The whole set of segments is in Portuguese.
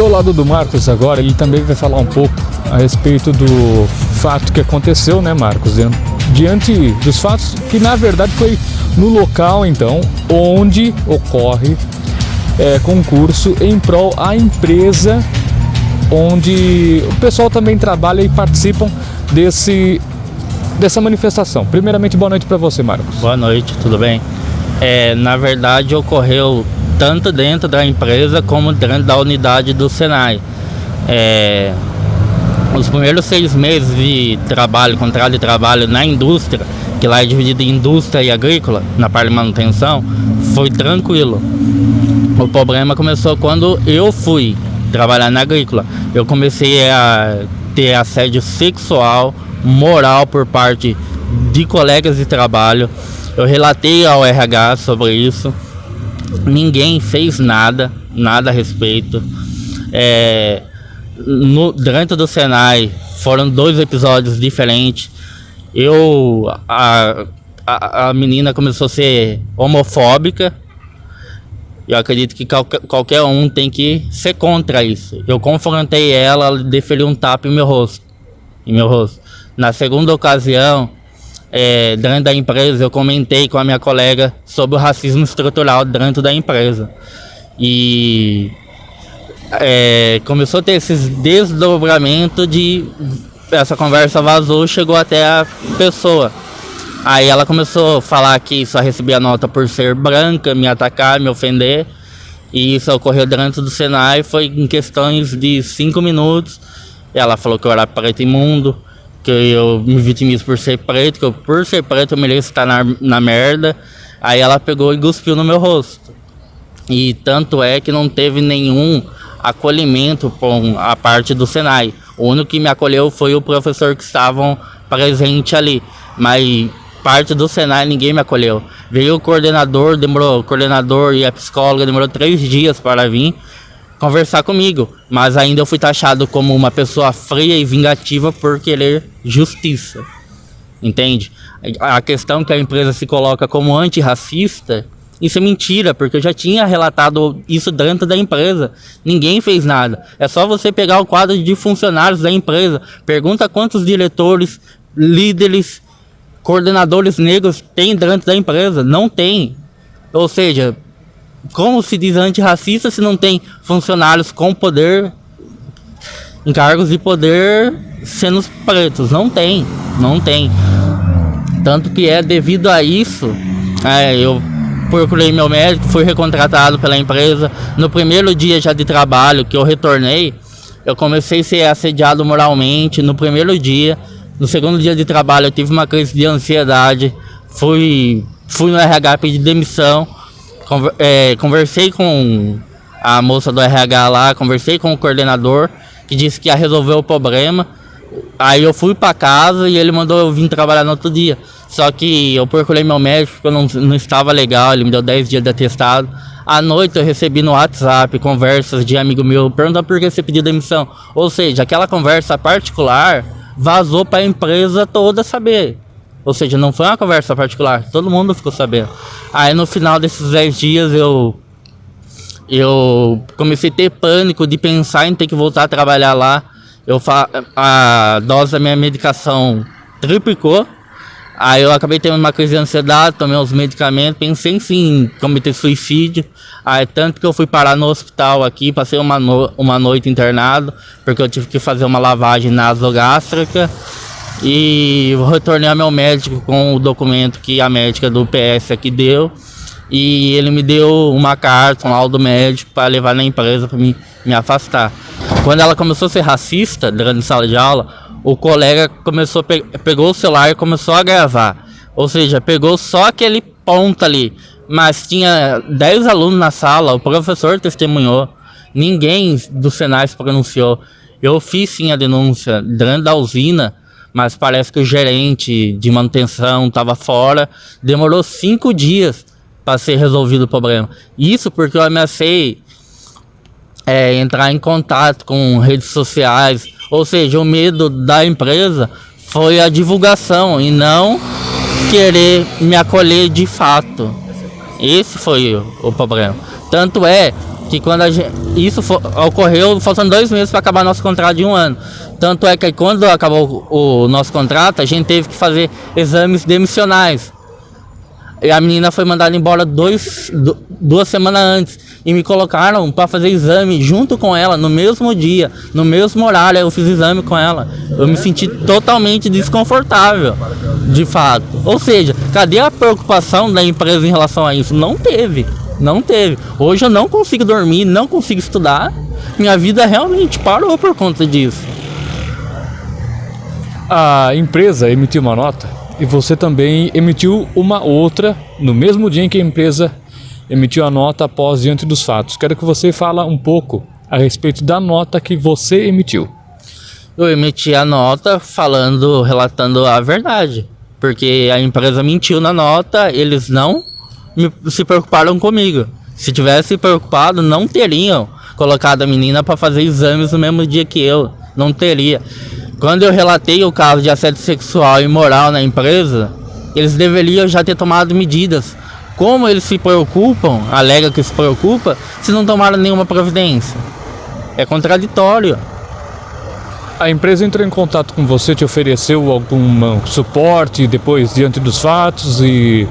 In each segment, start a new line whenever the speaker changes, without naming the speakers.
ser o lado do Marcos agora, ele também vai falar um pouco a respeito do fato que aconteceu, né, Marcos? Diante dos fatos que na verdade foi no local então onde ocorre concurso em prol à empresa onde o pessoal também trabalha e participam dessa manifestação. Primeiramente, boa noite para você, Marcos.
Boa noite, tudo bem? Na verdade ocorreu tanto dentro da empresa como dentro da unidade do Senai. Os primeiros 6 meses de trabalho, contrato de trabalho na indústria, que lá é dividido em indústria e agrícola, na parte de manutenção, foi tranquilo. O problema começou quando eu fui trabalhar na agrícola. Eu comecei a ter assédio sexual, moral por parte de colegas de trabalho. Eu relatei ao RH sobre isso. Ninguém fez nada a respeito. Dentro do Senai foram 2 episódios diferentes. A menina começou a ser homofóbica. Eu acredito que qualquer um tem que ser contra isso. Eu confrontei ela deferiu um tapa em meu rosto. Na segunda ocasião, dentro da empresa, eu comentei com a minha colega sobre o racismo estrutural dentro da empresa. E começou a ter esses desdobramentos essa conversa vazou, chegou até a pessoa. Aí ela começou a falar que só recebia nota por ser branca, me atacar, me ofender. E isso ocorreu dentro do Senai, foi em questões de 5 minutos. Ela falou que eu era preto imundo, que eu me vitimizo por ser preto, que por ser preto eu mereço estar na merda. Aí ela pegou e cuspiu no meu rosto. E tanto é que não teve nenhum acolhimento por a parte do Senai. O único que me acolheu foi o professor que estavam presente ali. Mas parte do Senai ninguém me acolheu. Veio o coordenador e a psicóloga, demorou 3 dias para vir conversar comigo. Mas ainda eu fui taxado como uma pessoa fria e vingativa por querer justiça. Entende? A questão que a empresa se coloca como antirracista, isso é mentira, porque eu já tinha relatado isso dentro da empresa. Ninguém fez nada. É só você pegar o quadro de funcionários da empresa. Pergunta quantos diretores, líderes, coordenadores negros tem dentro da empresa. Não tem. Ou seja, como se diz antirracista se não tem funcionários com poder, em cargos de poder, sendo pretos? Não tem. Tanto que devido a isso, eu procurei meu médico, fui recontratado pela empresa. No primeiro dia já de trabalho que eu retornei, eu comecei a ser assediado moralmente no primeiro dia. No segundo dia de trabalho eu tive uma crise de ansiedade, fui no RH pedir demissão, conversei com a moça do RH lá, conversei com o coordenador, que disse que ia resolver o problema. Aí eu fui para casa e ele mandou eu vir trabalhar no outro dia. Só que eu procurei meu médico porque eu não estava legal, ele me deu 10 dias de atestado. À noite eu recebi no WhatsApp conversas de amigo meu perguntando por que você pediu demissão. Ou seja, aquela conversa particular vazou para a empresa toda saber. Ou seja, não foi uma conversa particular, todo mundo ficou sabendo. Aí no final desses 10 dias eu comecei a ter pânico de pensar em ter que voltar a trabalhar lá. A dose da minha medicação triplicou. Aí eu acabei tendo uma crise de ansiedade, tomei uns medicamentos, pensei em cometer suicídio. Aí tanto que eu fui parar no hospital aqui, passei uma noite internado, porque eu tive que fazer uma lavagem nasogástrica. E eu retornei ao meu médico com o documento que a médica do PS aqui deu. E ele me deu uma carta, um laudo médico para levar na empresa para me afastar. Quando ela começou a ser racista durante a sala de aula, o colega pegou o celular e começou a gravar. Ou seja, pegou só aquele ponto ali. Mas tinha 10 alunos na sala, o professor testemunhou. Ninguém do Senai se pronunciou. Eu fiz sim a denúncia dentro da usina, mas parece que o gerente de manutenção estava fora. Demorou 5 dias para ser resolvido o problema. Isso porque eu ameacei entrar em contato com redes sociais. Ou seja, o medo da empresa foi a divulgação e não querer me acolher de fato. Esse foi o problema. Tanto é que quando ocorreu faltando 2 meses para acabar nosso contrato de 1 ano. Tanto é que quando acabou o nosso contrato, a gente teve que fazer exames demissionais. E a menina foi mandada embora 2 semanas antes. E me colocaram para fazer exame junto com ela, no mesmo dia, no mesmo horário. Eu fiz exame com ela. Eu me senti totalmente desconfortável, de fato. Ou seja, cadê a preocupação da empresa em relação a isso? Não teve. Não teve. Hoje eu não consigo dormir, não consigo estudar. Minha vida realmente parou por conta disso.
A empresa emitiu uma nota e você também emitiu uma outra no mesmo dia em que a empresa emitiu a nota após diante dos fatos. Quero que você fale um pouco a respeito da nota que você emitiu.
Eu emiti a nota relatando a verdade, porque a empresa mentiu na nota, eles não se preocuparam comigo. Se tivesse se preocupado, não teriam colocado a menina para fazer exames no mesmo dia que eu. Não teria. Quando eu relatei o caso de assédio sexual e imoral na empresa, eles deveriam já ter tomado medidas. Como eles se preocupam, alega que se preocupa, se não tomaram nenhuma providência? É contraditório.
A empresa entrou em contato com você, te ofereceu algum suporte depois diante dos fatos e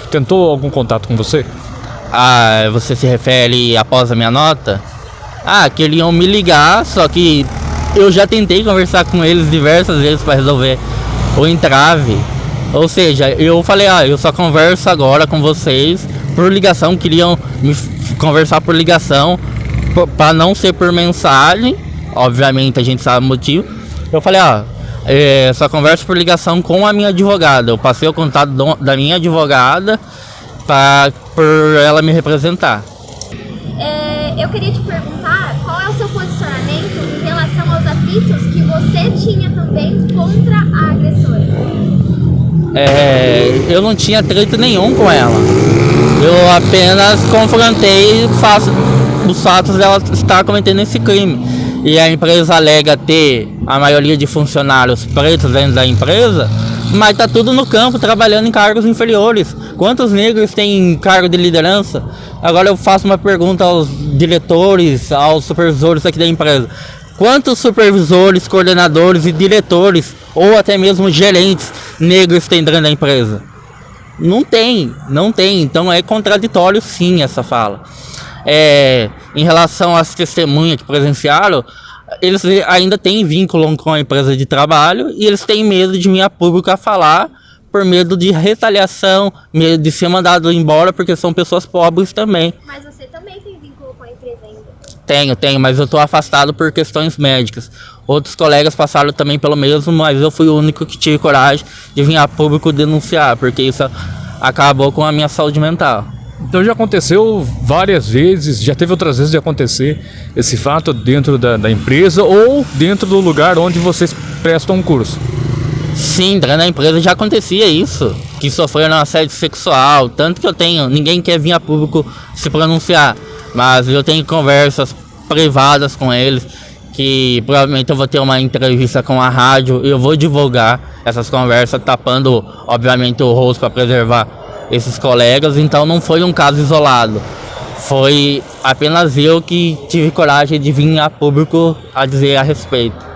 tentou algum contato com você?
Você se refere após a minha nota? Queriam me ligar, só que eu já tentei conversar com eles diversas vezes para resolver o entrave. Ou seja, eu falei, eu só converso agora com vocês por ligação. Queriam me conversar por ligação, para não ser por mensagem. Obviamente a gente sabe o motivo. Eu falei, só converso por ligação com a minha advogada. Eu passei o contato da minha advogada por ela me representar.
Eu queria te perguntar qual é o seu posicionamento em relação aos atritos que você tinha também contra a agressora.
Eu não tinha atrito nenhum com ela. Eu apenas confrontei os fatos dela estar cometendo esse crime. E a empresa alega ter a maioria de funcionários pretos dentro da empresa, mas tá tudo no campo, trabalhando em cargos inferiores. Quantos negros têm cargo de liderança? Agora eu faço uma pergunta aos diretores, aos supervisores aqui da empresa. Quantos supervisores, coordenadores e diretores, ou até mesmo gerentes negros tem dentro da empresa? Não tem. Então é contraditório sim essa fala. Em relação às testemunhas que presenciaram, eles ainda têm vínculo com a empresa de trabalho e eles têm medo de vir a público a falar por medo de retaliação, medo de ser mandado embora, porque são pessoas pobres também.
Mas você também tem vínculo com a empresa ainda?
Tenho, mas eu estou afastado por questões médicas. Outros colegas passaram também pelo mesmo, mas eu fui o único que tive coragem de vir a público denunciar, porque isso acabou com a minha saúde mental.
Então já aconteceu várias vezes, já teve outras vezes de acontecer esse fato dentro da empresa ou dentro do lugar onde vocês prestam um curso?
Sim, dentro da empresa já acontecia isso, que sofreram assédio sexual, tanto que ninguém quer vir a público se pronunciar, mas eu tenho conversas privadas com eles, que provavelmente eu vou ter uma entrevista com a rádio e eu vou divulgar essas conversas, tapando obviamente o rosto para preservar esses colegas. Então não foi um caso isolado, foi apenas eu que tive coragem de vir a público a dizer a respeito.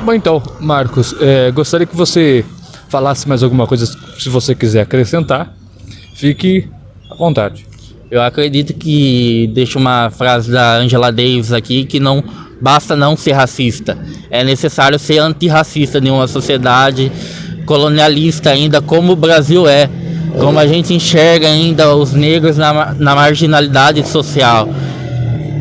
Bom, então, Marcos, gostaria que você falasse mais alguma coisa, se você quiser acrescentar, fique à vontade.
Eu acredito que deixo uma frase da Angela Davis aqui, que não basta não ser racista, é necessário ser antirracista em uma sociedade colonialista ainda como o Brasil é, como a gente enxerga ainda os negros na marginalidade social,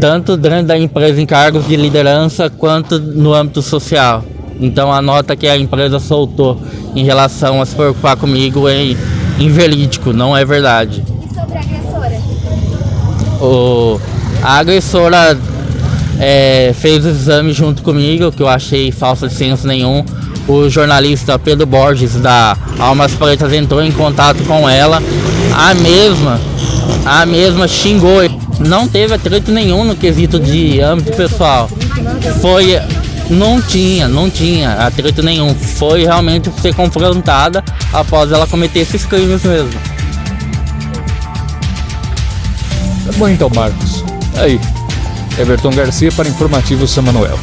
tanto dentro da empresa em cargos de liderança quanto no âmbito social. Então a nota que a empresa soltou em relação a se preocupar comigo é inverídico, não é verdade.
E sobre a agressora?
A agressora fez o exame junto comigo, que eu achei falta de senso nenhum. O jornalista Pedro Borges da Almas Pretas entrou em contato com ela, a mesma xingou. Não teve atrito nenhum no quesito de âmbito pessoal. Não tinha atrito nenhum. Foi realmente ser confrontada após ela cometer esses crimes mesmo.
Tá bom então, Marcos. Aí, Everton Garcia para Informativo São Manuel.